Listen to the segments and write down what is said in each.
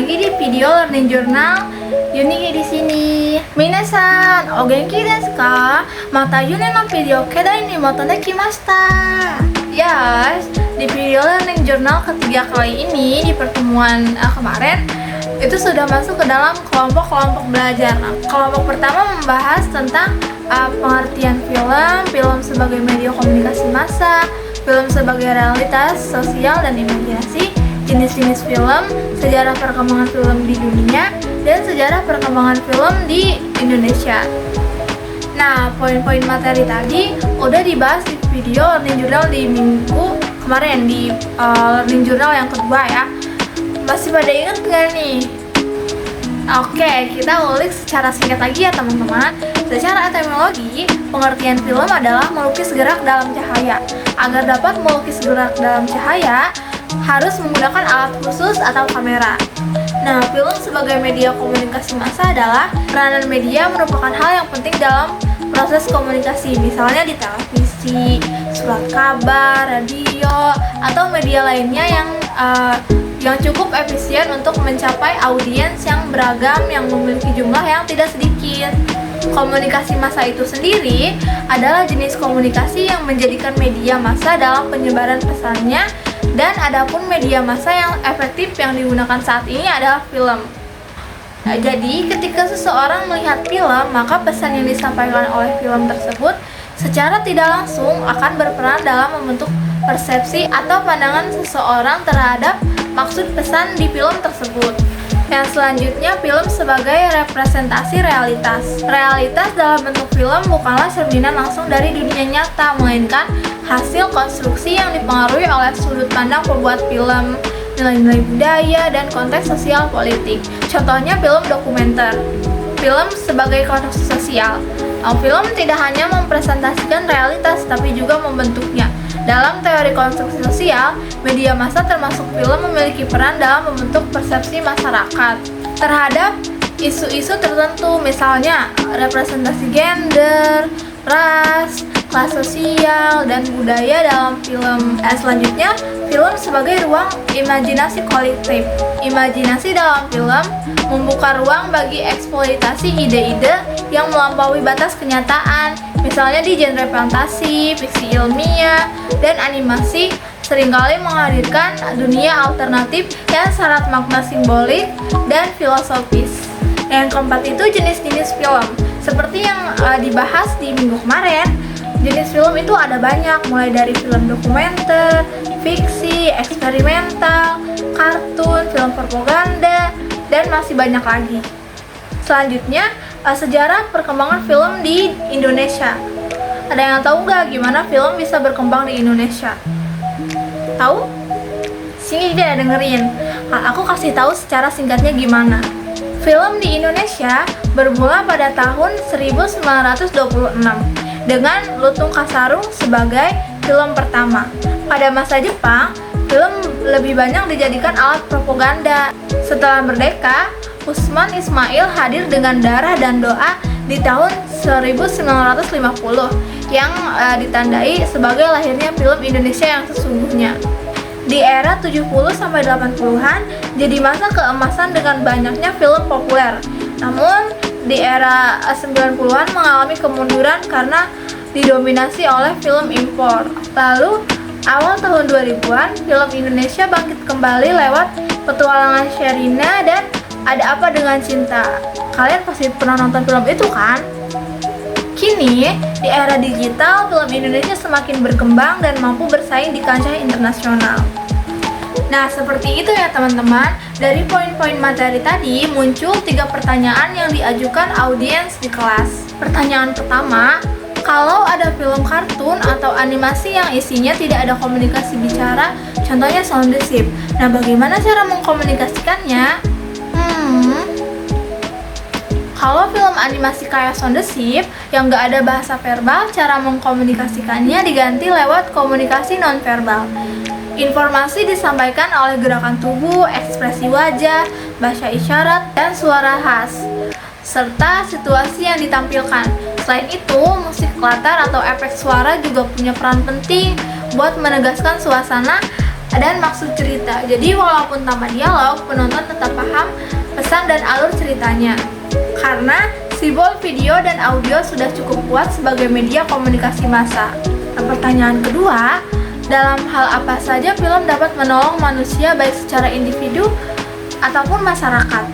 lagi di video Learning Journal Yuni di sini. Minasan, o genki desu ka? Mata Yuni no video kedai ni moto de kimashita. Yes, di video Learning Journal ketiga kali ini di pertemuan kemarin itu sudah masuk ke dalam kelompok-kelompok belajar. Nah, kelompok pertama membahas tentang pengertian film sebagai media komunikasi massa, film sebagai realitas sosial dan imajinasi, jenis-jenis film, sejarah perkembangan film di dunia, dan sejarah perkembangan film di Indonesia. Nah, poin-poin materi tadi udah dibahas di video Learning Journal di minggu kemarin, di Learning Journal yang kedua ya. Masih pada ingat gak nih? Oke, kita ulik secara singkat lagi ya teman-teman. Secara etimologi, pengertian film adalah melukis gerak dalam cahaya. Agar dapat melukis gerak dalam cahaya, harus menggunakan alat khusus atau kamera. Nah, film sebagai media komunikasi massa adalah peranan media merupakan hal yang penting dalam proses komunikasi, misalnya di televisi, surat kabar, radio, atau media lainnya yang cukup efisien untuk mencapai audiens yang beragam yang memiliki jumlah yang tidak sedikit. Komunikasi massa itu sendiri adalah jenis komunikasi yang menjadikan media massa dalam penyebaran pesannya, dan adapun media massa yang efektif yang digunakan saat ini adalah film. Nah, jadi ketika seseorang melihat film, maka pesan yang disampaikan oleh film tersebut secara tidak langsung akan berperan dalam membentuk persepsi atau pandangan seseorang terhadap maksud pesan di film tersebut. Yang selanjutnya, film sebagai representasi realitas. Realitas dalam bentuk film bukanlah cerminan langsung dari dunia nyata, melainkan hasil konstruksi yang dipengaruhi oleh sudut pandang pembuat film, nilai-nilai budaya, dan konteks sosial politik. Contohnya film dokumenter. Film sebagai konstruksi sosial. Film tidak hanya mempresentasikan realitas, tapi juga membentuknya. Dalam teori konstruksi sosial, media massa termasuk film memiliki peran dalam membentuk persepsi masyarakat terhadap isu-isu tertentu, misalnya representasi gender, ras, kelas sosial, dan budaya dalam film. Selanjutnya, film sebagai ruang imajinasi kolektif. Imajinasi dalam film membuka ruang bagi eksploitasi ide-ide yang melampaui batas kenyataan, misalnya di genre fantasi, fiksi ilmiah, dan animasi seringkali menghadirkan dunia alternatif yang syarat makna simbolik dan filosofis. Yang keempat itu jenis-jenis film. Seperti yang dibahas di minggu kemarin, jenis film itu ada banyak, mulai dari film dokumenter, fiksi, eksperimental, kartun, film propaganda, dan masih banyak lagi. Selanjutnya, sejarah perkembangan film di Indonesia. Ada yang tahu nggak gimana film bisa berkembang di Indonesia? Tahu? Sini deh dengerin. Aku kasih tahu secara singkatnya gimana. Film di Indonesia bermula pada tahun 1926 dengan Lutung Kasarung sebagai film pertama. Pada masa Jepang, film lebih banyak dijadikan alat propaganda. Setelah merdeka, Usman Ismail hadir dengan Darah dan Doa di tahun 1950 yang ditandai sebagai lahirnya film Indonesia yang sesungguhnya. Di era 70-80-an jadi masa keemasan dengan banyaknya film populer. Namun di era 90-an mengalami kemunduran karena didominasi oleh film impor. Lalu awal tahun 2000-an film Indonesia bangkit kembali lewat Petualangan Sherina dan Ada Apa Dengan Cinta. Kalian pasti pernah nonton film itu kan? Kini, di era digital, film Indonesia semakin berkembang dan mampu bersaing di kancah internasional. Nah, seperti itu ya teman-teman. Dari poin-poin materi tadi, muncul 3 pertanyaan yang diajukan audiens di kelas. Pertanyaan pertama, kalau ada film kartun atau animasi yang isinya tidak ada komunikasi bicara, contohnya soundship. Nah, bagaimana cara mengkomunikasikannya? Kalau film animasi kayak soundship yang gak ada bahasa verbal, cara mengkomunikasikannya diganti lewat komunikasi nonverbal. Informasi disampaikan oleh gerakan tubuh, ekspresi wajah, bahasa isyarat, dan suara khas, serta situasi yang ditampilkan. Selain itu, musik latar atau efek suara juga punya peran penting buat menegaskan suasana dan maksud cerita. Jadi walaupun tanpa dialog, penonton tetap paham pesan dan alur ceritanya. Karena simbol video dan audio sudah cukup kuat sebagai media komunikasi massa. Nah, pertanyaan kedua, dalam hal apa saja film dapat menolong manusia baik secara individu ataupun masyarakat?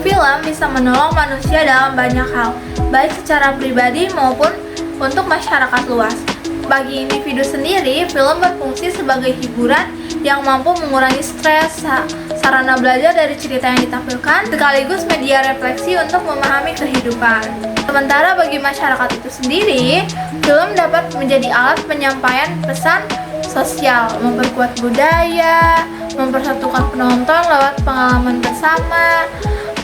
Film bisa menolong manusia dalam banyak hal, baik secara pribadi maupun untuk masyarakat luas. Bagi individu sendiri, film berfungsi sebagai hiburan yang mampu mengurangi stres, sarana belajar dari cerita yang ditampilkan, sekaligus media refleksi untuk memahami kehidupan. Sementara bagi masyarakat itu sendiri, film dapat menjadi alat penyampaian pesan sosial, memperkuat budaya, mempersatukan penonton lewat pengalaman bersama,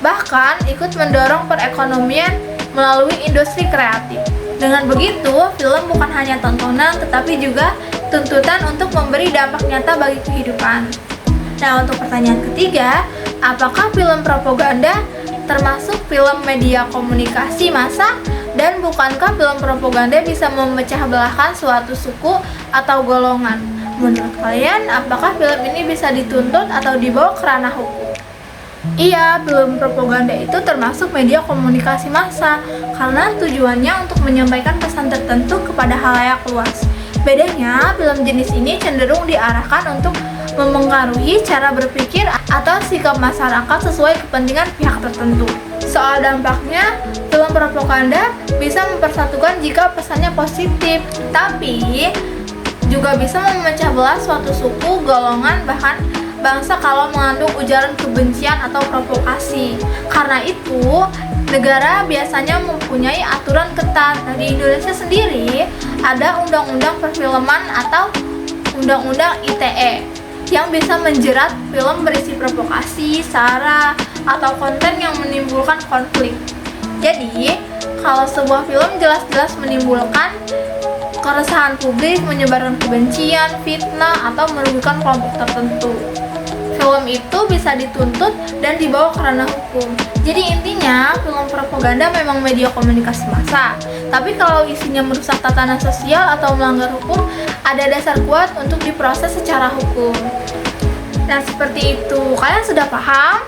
bahkan ikut mendorong perekonomian melalui industri kreatif. Dengan begitu, film bukan hanya tontonan tetapi juga tuntutan untuk memberi dampak nyata bagi kehidupan. Nah, untuk pertanyaan ketiga, apakah film propaganda termasuk film media komunikasi massa, dan bukankah film propaganda bisa memecah belahkan suatu suku atau golongan? Menurut kalian, apakah film ini bisa dituntut atau dibawa ke ranah hukum? Iya, film propaganda itu termasuk media komunikasi massa karena tujuannya untuk menyampaikan pesan tertentu kepada halayak luas. Bedanya, film jenis ini cenderung diarahkan untuk memengaruhi cara berpikir atau sikap masyarakat sesuai kepentingan pihak tertentu. Soal dampaknya, film propaganda bisa mempersatukan jika pesannya positif, tapi juga bisa memecah belah suatu suku, golongan, bahkan bangsa kalau mengandung ujaran kebencian atau provokasi. Karena itu, negara biasanya mempunyai aturan ketat. Nah, di Indonesia sendiri ada undang-undang perfilman atau undang-undang ITE yang bisa menjerat film berisi provokasi, sara, atau konten yang menimbulkan konflik. Jadi, kalau sebuah film jelas-jelas menimbulkan keresahan publik, menyebarkan kebencian, fitnah, atau merugikan kelompok tertentu, film itu bisa dituntut dan dibawa ke ranah hukum. Jadi intinya, film propaganda memang media komunikasi massa. Tapi kalau isinya merusak tatanan sosial atau melanggar hukum, ada dasar kuat untuk diproses secara hukum. Nah, seperti itu. Kalian sudah paham?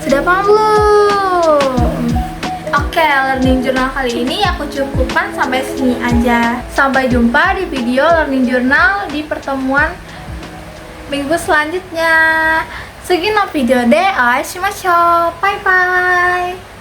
Sudah paham belum? Oke, learning journal kali ini aku cukupkan sampai sini aja. Sampai jumpa di video learning journal di pertemuan minggu selanjutnya. 次のビデオでお会いしましょう。バイバイ。